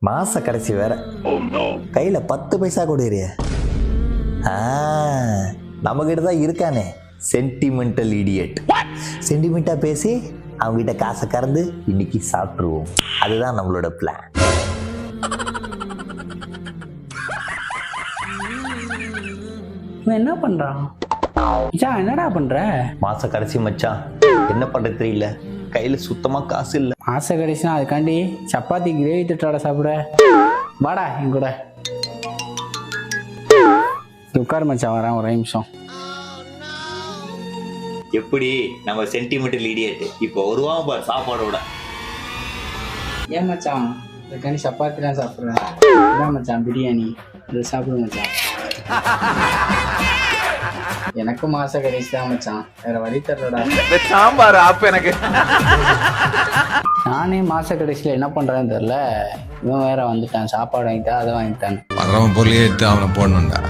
மாச கடைசி வேற கையில 10 பைசா கொடுக்குறிய. நம்மகிட்ட தான் இருக்கானே சென்டிமெண்டல் இடியட். சென்டிமெண்டா பேசி அவங்ககிட்ட காசை கறந்து இன்னைக்கு சாப்பிட்டுருவோம். அதுதான் நம்மளோட பிளான். என்ன பண்றான் மச்சான்? என்னடா பண்ற? மாச கடைசி மச்சான், என்ன பண்றது தெரியல, கையில சுத்தமா காசு இல்ல. மாச கடைசினா அதுக்காண்டி சப்பாத்தி கிரேவி திட்டாட சாப்பிட வாடா என் கூட. உட்கார் மச்சான், வரேன் ஒரு நிமிஷம். எப்படி நம்ம சென்டிமெண்டல் இடியட் இப்போ வருவான் பார் சாப்பாடோட. ஏன் மச்சான் அதுக்காண்டி சப்பாத்திலாம் சாப்பிட்றேன்? இதான் மச்சான் பிரியாணி, இதை சாப்பிடு மச்சான். எனக்கும் மாச கடைசி தான் மச்சான், வேற வழி தரலடா. சாம்பார் ஆப் எனக்கு. நானே மாச கடைசியில் என்ன பண்றேன்னு தெரியல. இவன் வேற வந்துட்டான், சாப்பாடு வாங்கிட்டான், அதை வாங்கிட்டான். வரவன் பொருளையே எடுத்து அவனை போடணும்டா.